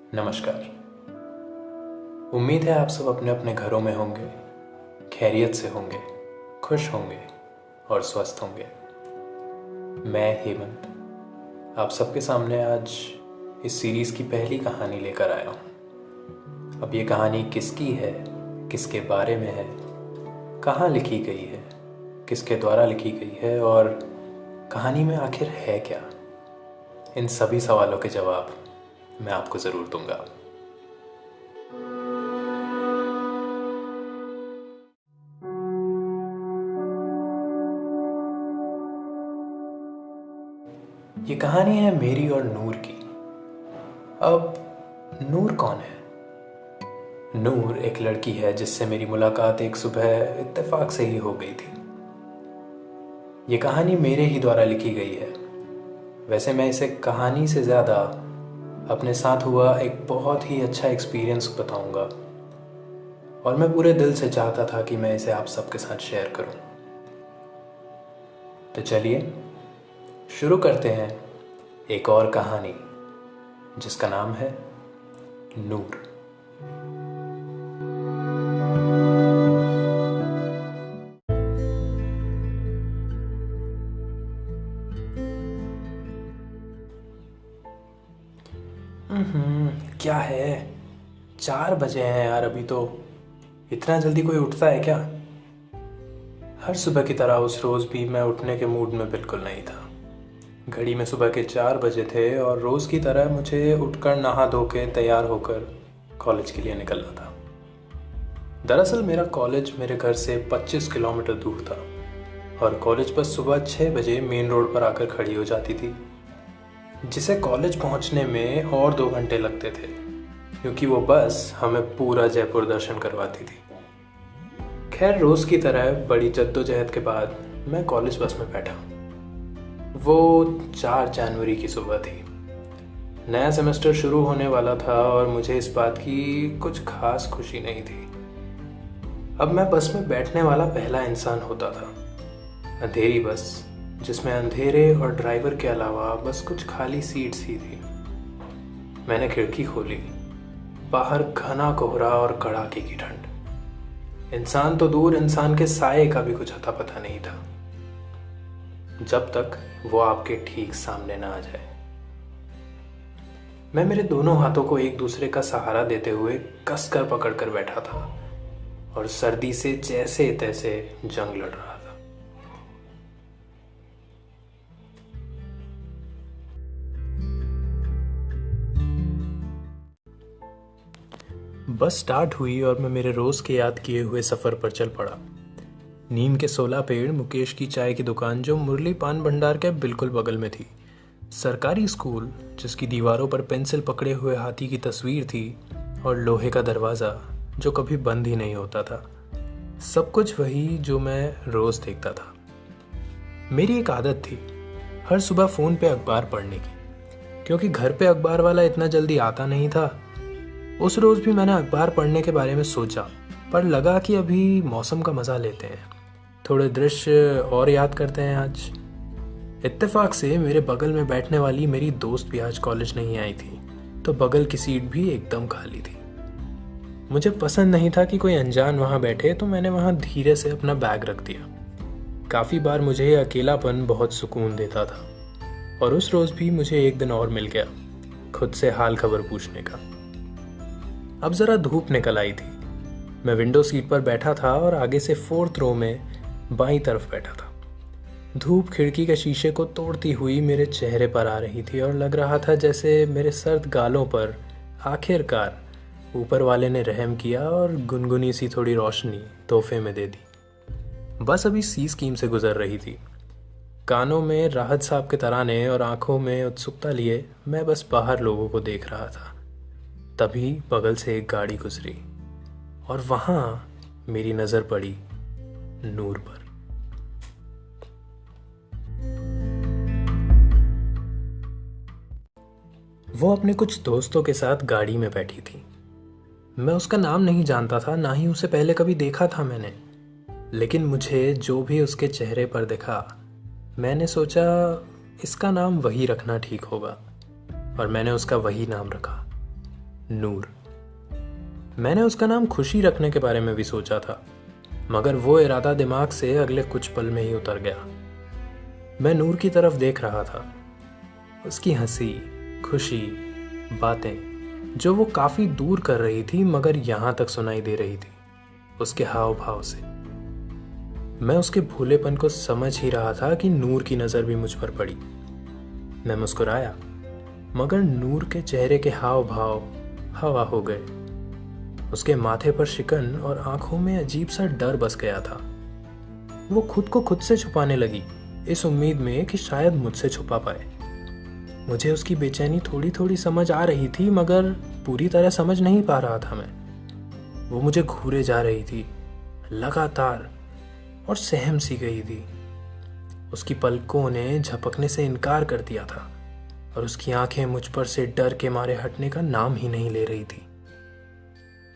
नमस्कार। उम्मीद है आप सब अपने अपने घरों में होंगे, खैरियत से होंगे, खुश होंगे और स्वस्थ होंगे। मैं हेमंत आप सबके सामने आज इस सीरीज़ की पहली कहानी लेकर आया हूँ। अब ये कहानी किसकी है, किसके बारे में है, कहाँ लिखी गई है, किसके द्वारा लिखी गई है और कहानी में आखिर है क्या, इन सभी सवालों के जवाब मैं आपको ज़रूर दूंगा। ये कहानी है मेरी और नूर की। अब नूर कौन है? नूर एक लड़की है जिससे मेरी मुलाकात एक सुबह इत्तेफाक से ही हो गई थी। ये कहानी मेरे ही द्वारा लिखी गई है। वैसे मैं इसे कहानी से ज़्यादा अपने साथ हुआ एक बहुत ही अच्छा एक्सपीरियंस बताऊंगा और मैं पूरे दिल से चाहता था कि मैं इसे आप सबके साथ शेयर करूं। तो चलिए शुरू करते हैं एक और कहानी जिसका नाम है नूर। क्या है, 4 बजे हैं यार अभी तो। इतना जल्दी कोई उठता है क्या? हर सुबह की तरह उस रोज़ भी मैं उठने के मूड में बिल्कुल नहीं था। घड़ी में सुबह के 4 बजे थे और रोज़ की तरह मुझे उठकर नहा धो के तैयार होकर कॉलेज के लिए निकलना था। दरअसल मेरा कॉलेज मेरे घर से 25 किलोमीटर दूर था और कॉलेज बस सुबह 6 बजे मेन रोड पर आकर खड़ी हो जाती थी, जिसे कॉलेज पहुंचने में और 2 घंटे लगते थे क्योंकि वो बस हमें पूरा जयपुर दर्शन करवाती थी। खैर रोज़ की तरह बड़ी जद्दोजहद के बाद मैं कॉलेज बस में बैठा। वो 4 जनवरी की सुबह थी। नया सेमेस्टर शुरू होने वाला था और मुझे इस बात की कुछ खास खुशी नहीं थी। अब मैं बस में बैठने वाला पहला इंसान होता था। अंधेरी बस जिसमें अंधेरे और ड्राइवर के अलावा बस कुछ खाली सीट्स ही थी। मैंने खिड़की खोली। बाहर घना कोहरा और कड़ाके की ठंड। इंसान तो दूर, इंसान के साये का भी कुछ अता पता नहीं था, जब तक वो आपके ठीक सामने ना आ जाए। मैं मेरे दोनों हाथों को एक दूसरे का सहारा देते हुए कसकर पकड़कर बैठा था और सर्दी से जैसे तैसे जंग लड़ रहा था। बस स्टार्ट हुई और मैं मेरे रोज़ के याद किए हुए सफ़र पर चल पड़ा। नीम के 16 पेड़, मुकेश की चाय की दुकान जो मुरली पान भंडार के बिल्कुल बगल में थी, सरकारी स्कूल जिसकी दीवारों पर पेंसिल पकड़े हुए हाथी की तस्वीर थी और लोहे का दरवाज़ा जो कभी बंद ही नहीं होता था। सब कुछ वही जो मैं रोज़ देखता था। मेरी एक आदत थी हर सुबह फ़ोन पे अखबार पढ़ने की, क्योंकि घर पे अखबार वाला इतना जल्दी आता नहीं था। उस रोज़ भी मैंने अखबार पढ़ने के बारे में सोचा, पर लगा कि अभी मौसम का मज़ा लेते हैं, थोड़े दृश्य और याद करते हैं आज। इत्तेफाक से मेरे बगल में बैठने वाली मेरी दोस्त भी आज कॉलेज नहीं आई थी, तो बगल की सीट भी एकदम खाली थी। मुझे पसंद नहीं था कि कोई अनजान वहाँ बैठे, तो मैंने वहाँ धीरे से अपना बैग रख दिया। काफ़ी बार मुझे अकेलापन बहुत सुकून देता था और उस रोज़ भी मुझे एक दिन और मिल गया खुद से हाल खबर पूछने का। अब ज़रा धूप निकल आई थी। मैं विंडो सीट पर बैठा था और आगे से 4th रो में बाईं तरफ बैठा था। धूप खिड़की के शीशे को तोड़ती हुई मेरे चेहरे पर आ रही थी और लग रहा था जैसे मेरे सर्द गालों पर आखिरकार ऊपर वाले ने रहम किया और गुनगुनी सी थोड़ी रोशनी तोहफे में दे दी। बस अभी सी स्कीम से गुजर रही थी। कानों में राहत साहब के तराने और आंखों में उत्सुकता लिए मैं बस बाहर लोगों को देख रहा था। तभी बगल से एक गाड़ी गुजरी और वहां मेरी नजर पड़ी नूर पर। वो अपने कुछ दोस्तों के साथ गाड़ी में बैठी थी। मैं उसका नाम नहीं जानता था, ना ही उसे पहले कभी देखा था मैंने, लेकिन मुझे जो भी उसके चेहरे पर दिखा, मैंने सोचा इसका नाम वही रखना ठीक होगा और मैंने उसका वही नाम रखा, नूर। मैंने उसका नाम खुशी रखने के बारे में भी सोचा था, मगर वो इरादा दिमाग से अगले कुछ पल में ही उतर गया। मैं नूर की तरफ देख रहा था। उसकी हंसी, खुशी, बातें जो वो काफ़ी दूर कर रही थी मगर यहाँ तक सुनाई दे रही थी उसके हाव भाव से। मैं उसके भोलेपन को समझ ही रहा था कि नूर की नज़र भी मुझ पर पड़ी। मैं मुस्कुराया, मगर नूर के चेहरे के हाव भाव हवा हो गए। उसके माथे पर शिकन और आंखों में अजीब सा डर बस गया था। वो खुद को खुद से छुपाने लगी, इस उम्मीद में कि शायद मुझसे छुपा पाए। मुझे उसकी बेचैनी थोड़ी थोड़ी समझ आ रही थी, मगर पूरी तरह समझ नहीं पा रहा था मैं। वो मुझे घूरे जा रही थी लगातार और सहम सी गई थी। उसकी पलकों ने झपकने से इनकार कर दिया था और उसकी आंखें मुझ पर से डर के मारे हटने का नाम ही नहीं ले रही थी।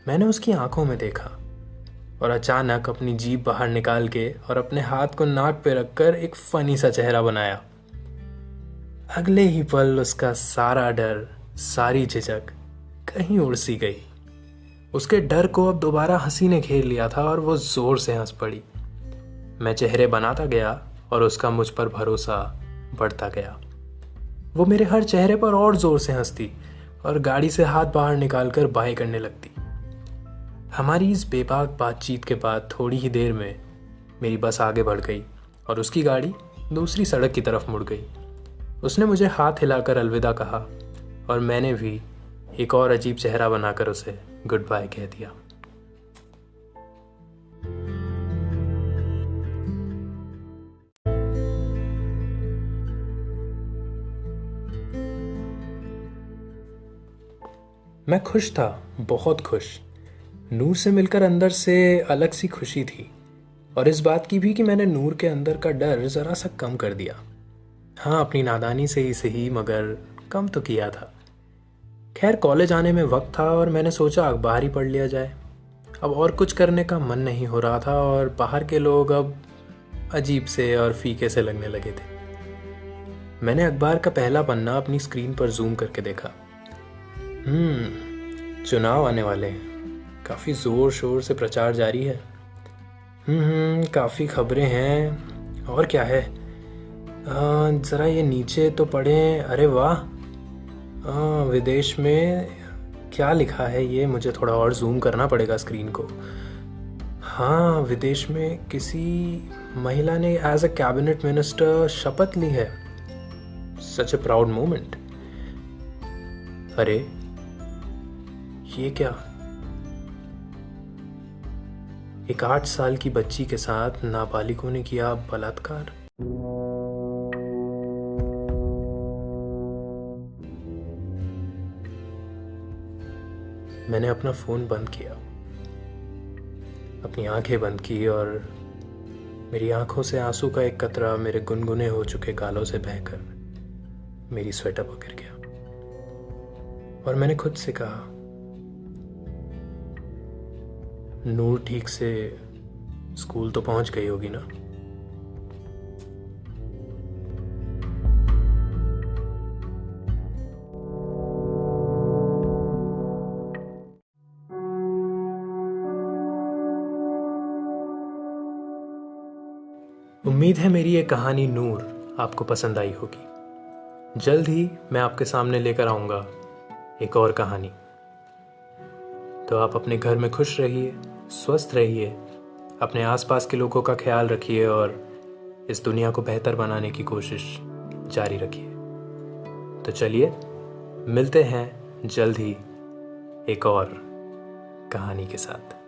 मैंने उसकी आंखों में देखा और अचानक अपनी जीभ बाहर निकाल के और अपने हाथ को नाक पे रखकर एक फनी सा चेहरा बनाया। अगले ही पल उसका सारा डर, सारी झिझक कहीं उड़ सी गई। उसके डर को अब दोबारा हंसी ने घेर लिया था और वो जोर से हंस पड़ी। मैं चेहरे बनाता गया और उसका मुझ पर भरोसा बढ़ता गया। वो मेरे हर चेहरे पर और जोर से हंसती और गाड़ी से हाथ बाहर निकालकर बाय करने लगती। हमारी इस बेबाक बातचीत के बाद थोड़ी ही देर में मेरी बस आगे बढ़ गई और उसकी गाड़ी दूसरी सड़क की तरफ मुड़ गई। उसने मुझे हाथ हिलाकर अलविदा कहा और मैंने भी एक और अजीब चेहरा बनाकर उसे गुड बाय कह दिया। मैं खुश था, बहुत खुश। नूर से मिलकर अंदर से अलग सी खुशी थी और इस बात की भी कि मैंने नूर के अंदर का डर ज़रा सा कम कर दिया। हाँ, अपनी नादानी से ही सही, मगर कम तो किया था। खैर, कॉलेज आने में वक्त था और मैंने सोचा अखबार ही पढ़ लिया जाए। अब और कुछ करने का मन नहीं हो रहा था और बाहर के लोग अब अजीब से और फीके से लगने लगे थे। मैंने अखबार का पहला पन्ना अपनी स्क्रीन पर जूम करके देखा। चुनाव आने वाले हैं, काफ़ी ज़ोर शोर से प्रचार जारी है। काफ़ी खबरें हैं। और क्या है, ज़रा ये नीचे तो पढ़ें। अरे वाह, विदेश में क्या लिखा है ये, मुझे थोड़ा और जूम करना पड़ेगा स्क्रीन को। हाँ, विदेश में किसी महिला ने एज अ कैबिनेट मिनिस्टर शपथ ली है। सच ए प्राउड मोमेंट। अरे ये क्या, एक 8 साल की बच्ची के साथ नाबालिगों ने किया बलात्कार। मैंने अपना फ़ोन बंद किया, अपनी आंखें बंद की और मेरी आंखों से आंसू का एक कतरा मेरे गुनगुने हो चुके गालों से बहकर मेरी स्वेटर पर गिर गया और मैंने खुद से कहा, नूर ठीक से स्कूल तो पहुंच गई होगी ना। उम्मीद है मेरी ये कहानी नूर आपको पसंद आई होगी। जल्द ही मैं आपके सामने लेकर आऊँगा एक और कहानी। तो आप अपने घर में खुश रहिए, स्वस्थ रहिए, अपने आसपास के लोगों का ख्याल रखिए और इस दुनिया को बेहतर बनाने की कोशिश जारी रखिए। तो चलिए, मिलते हैं जल्द ही एक और कहानी के साथ।